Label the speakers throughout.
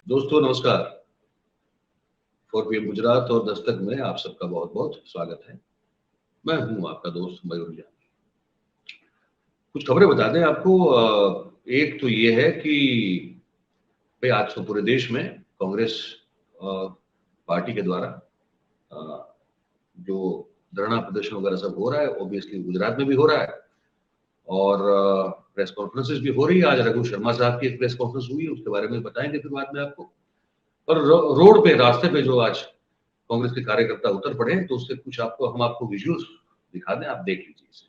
Speaker 1: दोस्तों नमस्कार। 4 PM गुजरात और दस्तक में आप सबका बहुत बहुत स्वागत है। मैं हूं आपका दोस्त मयूर जान। कुछ खबरें बता दें आपको। एक तो ये है कि भाई आज तो पूरे देश में कांग्रेस पार्टी के द्वारा जो धरना प्रदर्शन वगैरह सब हो रहा है, ऑब्वियसली गुजरात में भी हो रहा है और प्रेस कॉन्फ्रेंसेस भी हो रही है। आज रघु शर्मा साहब की एक प्रेस कॉन्फ्रेंस हुई है, उसके बारे में बताएंगे फिर बाद में आपको। और रोड पे, रास्ते पे जो आज कांग्रेस के कार्यकर्ता उतर पड़े हैं, तो उससे कुछ हम आपको विजुअल्स दिखा दें, आप देख लीजिए इसे।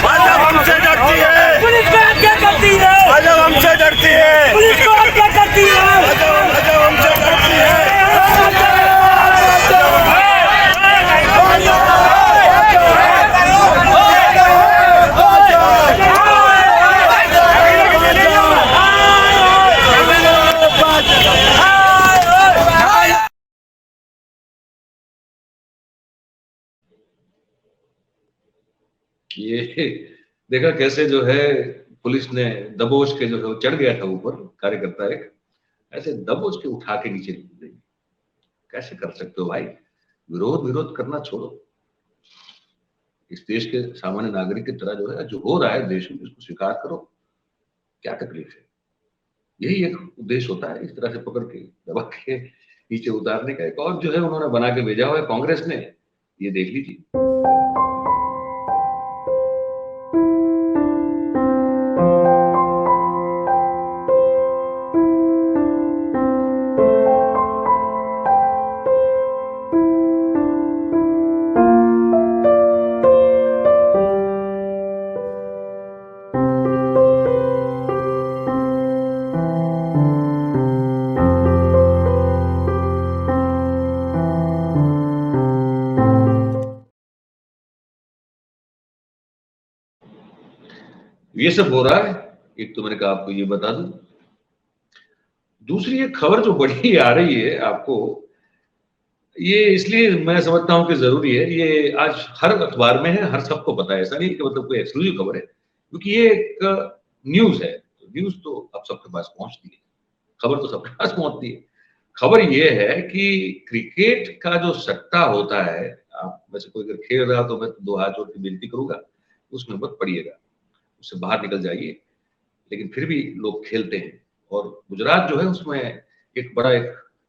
Speaker 2: भाजपा हमसे डरती है,
Speaker 3: पुलिस को क्या करती है?
Speaker 2: भाजपा हमसे डरती है,
Speaker 3: पुलिस को क्या करती है?
Speaker 2: भाजपा हमसे डरती है।
Speaker 1: ये देखा कैसे जो है पुलिस ने दबोच के जो है वो चढ़ गया था ऊपर कार्यकर्ता एक, ऐसे दबोच के उठा के नीचे दे। कैसे कर सकते हो भाई? विरोध करना छोड़ो। इस देश के सामान्य नागरिक की तरह जो है, जो हो रहा है देश में, उसको स्वीकार करो। क्या तकलीफ है? यही एक उद्देश्य होता है, इस तरह से पकड़ के दबा के नीचे उतारने का। एक और जो है उन्होंने बना के भेजा हुआ है कांग्रेस ने, ये देख लीजिए। ये सब हो रहा है। एक तो मैंने कहा आपको ये बता दूं। दूसरी एक खबर जो बड़ी आ रही है आपको, ये इसलिए मैं समझता हूं कि जरूरी है। ये आज हर अखबार में है, हर सबको पता है। ऐसा नहीं कि मतलब कोई एक्सक्लूसिव खबर है, क्योंकि ये एक न्यूज है। न्यूज तो अब सबके पास पहुंचती है, खबर तो सबके पास पहुंचती है। खबर ये है कि क्रिकेट का जो सट्टा होता है, आप में से कोई अगर खेल रहा तो मैं 2 हाथ जोड़ के विनती करूंगा, उसमें मत पड़िएगा, उससे बाहर निकल जाइए। लेकिन फिर भी लोग खेलते हैं और गुजरात जो है उसमें एक बड़ा, एक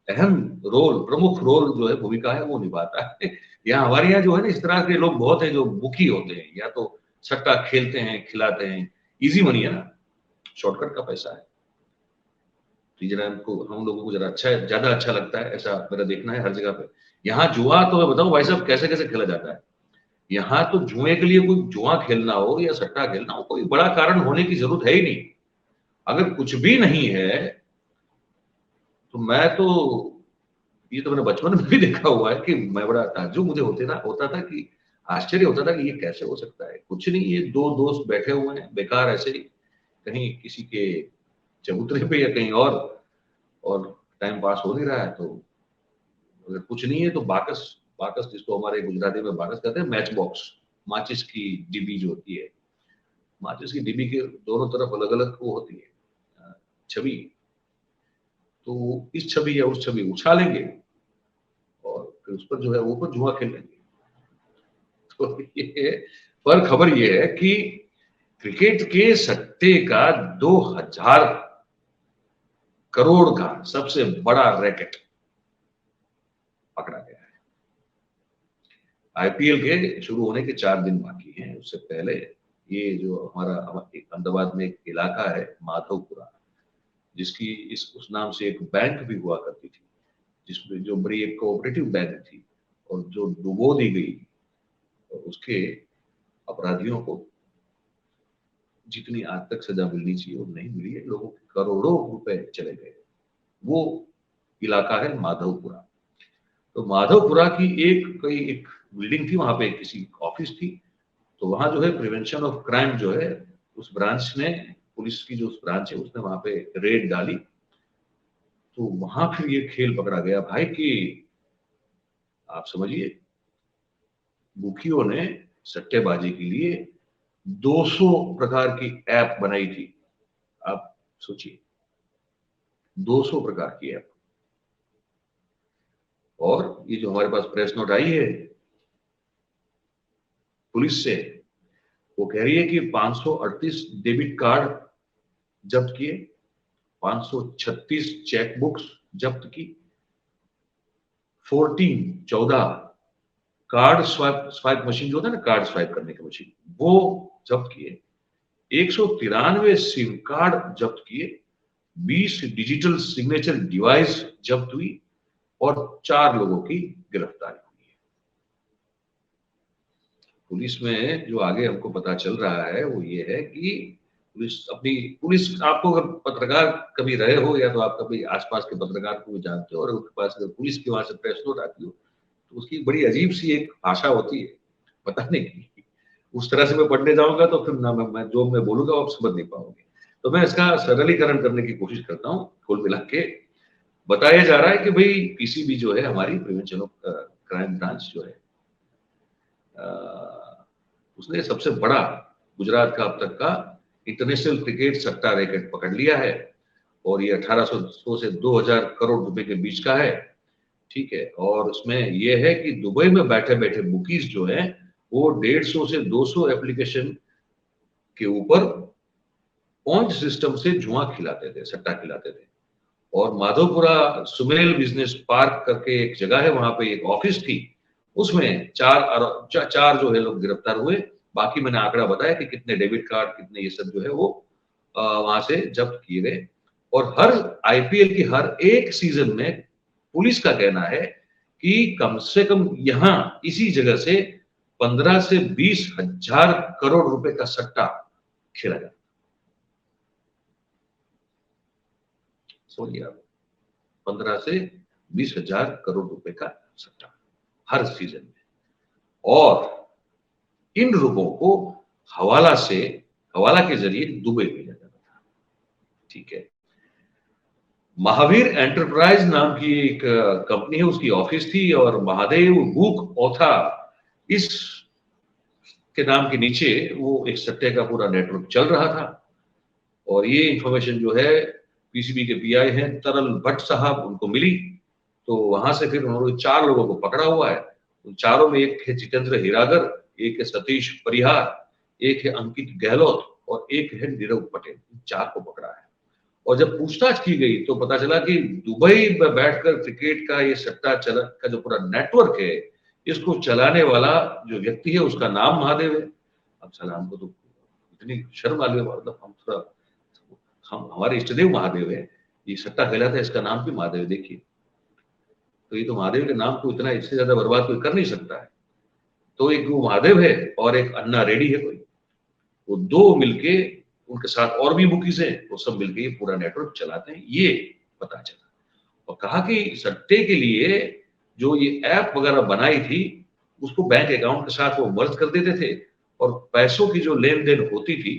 Speaker 1: अहम रोल, प्रमुख रोल जो है, भूमिका है, वो निभाता है। यहाँ हमारे यहाँ जो है ना, इस तरह के लोग बहुत हैं जो मुखी होते हैं, या तो सट्टा खेलते हैं, खिलाते हैं। इजी मनी है ना, शॉर्टकट का पैसा है। तो जरा हम लोगों को जरा अच्छा, ज्यादा अच्छा लगता है, ऐसा मेरा देखना है हर जगह पे। यहाँ जुआ तो मैं बताऊं भाई साहब कैसे कैसे खेला जाता है। यहाँ तो जुए के लिए कोई जुआ खेलना हो या सट्टा खेलना हो, कोई बड़ा कारण होने की जरूरत है ही नहीं। अगर कुछ भी नहीं है तो मैं तो, ये तो मैंने बचपन में भी देखा हुआ है कि मैं बड़ा ताज्जुब मुझे होता था कि आश्चर्य होता था कि ये कैसे हो सकता है। कुछ नहीं, ये 2 दोस्त बैठे हुए हैं बेकार ऐसे ही, कहीं किसी के चबूतरे पे या कहीं और टाइम पास हो नहीं रहा है। तो अगर कुछ नहीं है तो बाकस, बाकस जिसको हमारे गुजराती में बाकस कहते हैं, मैच बॉक्स, माचिस की डिब्बी जो होती है, माचिस की डिब्बी के दोनों तरफ अलग अलग वो होती है छवि। तो इस छवि या उस छवि उछालेंगे और फिर उस पर जो है ऊपर जुआ खेल लेंगे। तो ये पर खबर ये है कि क्रिकेट के सट्टे का 2000 करोड़ का सबसे बड़ा रैकेट पकड़ा गया है। आईपीएल के शुरू होने के 4 दिन बाकी हैं। उससे पहले ये जो हमारा अहमदाबाद में एक इलाका है माधवपुरा, जिसकी इस उस नाम से एक बैंक भी हुआ करती थी, जिसमें जो बड़ी एक कोऑपरेटिव बैंक थी और जो डुबो दी गई, और उसके अपराधियों को जितनी आज तक सजा मिलनी चाहिए वो नहीं मिली है। लोगों के करोड़ों रुपए चले गए। वो इलाका है माधवपुरा। तो माधवपुरा की एक बिल्डिंग थी, वहां पे किसी ऑफिस थी। तो वहां जो है प्रिवेंशन ऑफ क्राइम जो है, उस ब्रांच ने, पुलिस की जो उस ब्रांच है, उसने वहां पे रेड डाली। तो वहां फिर ये खेल पकड़ा गया भाई कि आप समझिए, मुखियों ने सट्टेबाजी के लिए 200 प्रकार की ऐप बनाई थी। आप सोचिए, 200 प्रकार की ऐप। और ये जो हमारे पास प्रेस नोट आई है पुलिस से, वो कह रही है कि 538 डेबिट कार्ड जब्त किए, 536 चेकबुक्स जब्त की, 14 कार्ड स्वाइप मशीन जो होता है ना, कार्ड स्वाइप करने की मशीन, वो जब्त किए, 193 सिम कार्ड जब्त किए, 20 डिजिटल सिग्नेचर डिवाइस जब्त हुई और 4 लोगों की गिरफ्तारी हुई है। पुलिस में जो आगे हमको पता चल रहा है वो ये है कि पुलिस आपको अगर पत्रकार कभी रहे हो या तो आप कभी आसपास के पत्रकार को भी जानते हो और उनके पास अगर पुलिस के वहां से प्रेस नोट आती हो तो उसकी बड़ी अजीब सी एक भाषा होती है बताने की। उस तरह से मैं पढ़ने जाऊंगा तो फिर ना मैं जो मैं बोलूंगा आप समझ नहीं पाओगे। तो मैं इसका सरलीकरण करने की कोशिश करता हूँ। कुल मिला के बताया जा रहा है कि भाई पीसीबी जो है हमारी प्रिवेंशन ऑफ क्राइम ब्रांच जो है उसने सबसे बड़ा गुजरात का अब तक का इंटरनेशनल क्रिकेट सट्टा रैकेट पकड़ लिया है और ये 1800 से 2000 करोड़ रुपए के बीच का है। ठीक है, और उसमें यह है कि दुबई में बैठे बैठे बुकीज जो है वो 150 से 200 एप्लीकेशन के ऊपर पॉइंट सिस्टम से जुआ खिलाते थे, सट्टा खिलाते थे। और माधोपुरा सुमेल बिजनेस पार्क करके एक जगह है, वहां पे एक ऑफिस थी, उसमें चार जो है लोग गिरफ्तार हुए। बाकी मैंने आंकड़ा बताया कि कितने डेबिट कार्ड कितने ये सब जो है वो वहां से जब्त किए गए। और हर आईपीएल की हर एक सीजन में पुलिस का कहना है कि कम से कम यहां इसी जगह से 15 से 20 हजार करोड़ रुपए का सट्टा खेला जाता। समझिए आप, 15 से 20 हजार करोड़ रुपए का सट्टा हर सीजन में। और इन रुपयों को हवाला के जरिए दुबई भेजा जाता था। ठीक है, महावीर एंटरप्राइज नाम की एक कंपनी है, उसकी ऑफिस थी और महादेव बुक ओथा इस के नाम के नीचे वो एक सट्टे का पूरा नेटवर्क चल रहा था। और ये इंफॉर्मेशन जो है पीसीबी के पीआई हैं तरल भट्ट साहब, उनको मिली, तो वहां से फिर उन्होंने 4 लोगों को पकड़ा हुआ है। उन चारों में एक है जितेंद्र हिरागर, एक है सतीश परिहार, एक है अंकित गहलोत और एक है नीरव पटेल। 4 को पकड़ा है। और जब पूछताछ की गई तो पता चला कि दुबई में बैठकर क्रिकेट का ये सट्टा का जो पूरा नेटवर्क है, इसको चलाने वाला जो व्यक्ति है उसका नाम महादेव है। अब सलाम को तो इतनी शर्म आ रही है, मतलब हम हमारे इष्टदेव महादेव है, ये सट्टा खेला था, इसका नाम भी महादेव। देखिए, तो ये तो महादेव के नाम को इतना इससे ज्यादा बर्बाद कोई कर नहीं सकता है। तो एक वो महादेव है और एक अन्ना रेड्डी है कोई, वो 2 मिलके, उनके साथ और भी बुकीज हैं, वो सब मिलके ये पूरा नेटवर्क चलाते हैं, ये पता चला। और कहा कि सट्टे के लिए जो ये ऐप वगैरह बनाई थी उसको बैंक अकाउंट के साथ वो मर्ज कर देते थे और पैसों की जो लेन देन होती थी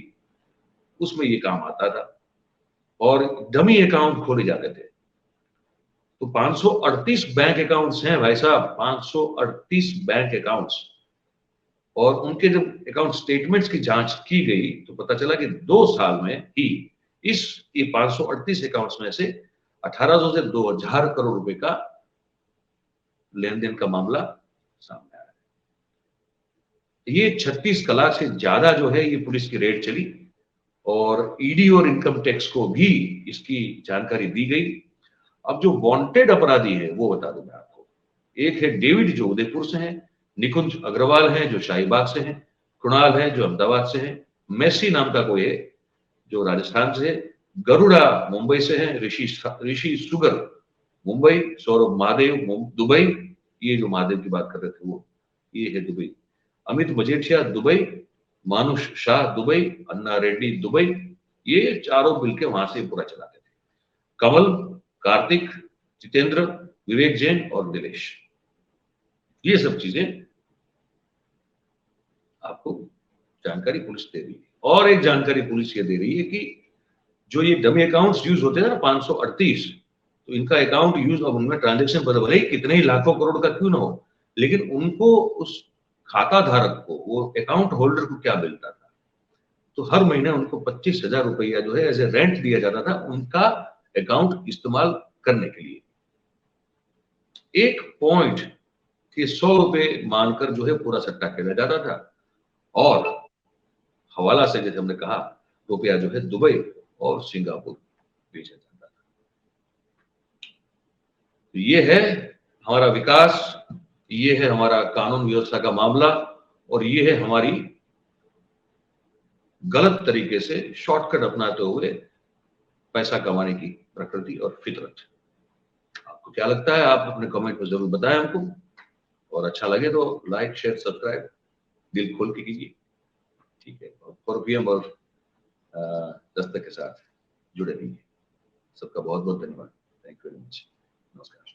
Speaker 1: उसमें ये काम आता था और डमी अकाउंट खोले जाते थे। तो 538 बैंक अकाउंट्स हैं भाई साहब, 538 बैंक अकाउंट्स। और उनके जब अकाउंट स्टेटमेंट्स की जांच की गई तो पता चला कि 2 साल में ही ये 538 अकाउंट्स में से 1800 से 2000 करोड़ रुपए का लेन देन का मामला सामने आया। ये 36 कलाक से ज्यादा जो है ये पुलिस की रेड चली और ईडी और इनकम टैक्स को भी इसकी जानकारी दी गई। अब जो वांटेड अपराधी है वो बता दूं मैं आपको। एक है डेविड जो उदयपुर से है, निकुंज अग्रवाल है जो शाहीबाग से है, कृणाल है जो अहमदाबाद से है, मेसी नाम का कोई है जो राजस्थान से है, गरुड़ा मुंबई से है, ऋषि सुगर मुंबई, सौरभ महादेव दुबई, ये जो महादेव की बात कर रहे थे वो ये है दुबई, अमित मजेठिया दुबई, मानुष शाह दुबई, अन्ना रेड्डी दुबई, ये चारों मिलकर वहां से पूरा चलाते थे। कमल, कार्तिक, जितेंद्र, विवेक जैन और दिलेश, ये सब चीजें आपको जानकारी पुलिस दे रही है। और एक जानकारी पुलिस ये दे रही है कि जो ये डमी अकाउंट्स यूज होते हैं ना 538, तो इनका अकाउंट यूज, अब उनमें ट्रांजेक्शन भले ही कितने ही लाखों करोड़ का क्यों ना हो, लेकिन उनको उस खाता धारक को, वो अकाउंट होल्डर को क्या मिलता था? तो हर महीने उनको 25,000 रुपया जो है एज ए रेंट दिया जाता था उनका अकाउंट इस्तेमाल करने के लिए। एक पॉइंट के 100 रुपए मानकर जो है पूरा सट्टा खेला जाता था और हवाला से जैसे हमने कहा रुपया जो है दुबई और सिंगापुर भेजा जाता था। तो ये है हमारा विकास, ये है हमारा कानून व्यवस्था का मामला और ये है हमारी गलत तरीके से शॉर्टकट अपनाते हुए पैसा कमाने की प्रकृति और फितरत। आपको क्या लगता है आप अपने कमेंट में जरूर बताएं हमको, और अच्छा लगे तो लाइक शेयर सब्सक्राइब दिल खोल के कीजिए, ठीक है। और 4 PM और दस्तक के साथ जुड़े रहिए। सबका बहुत बहुत धन्यवाद। Thank you very much. नमस्कार।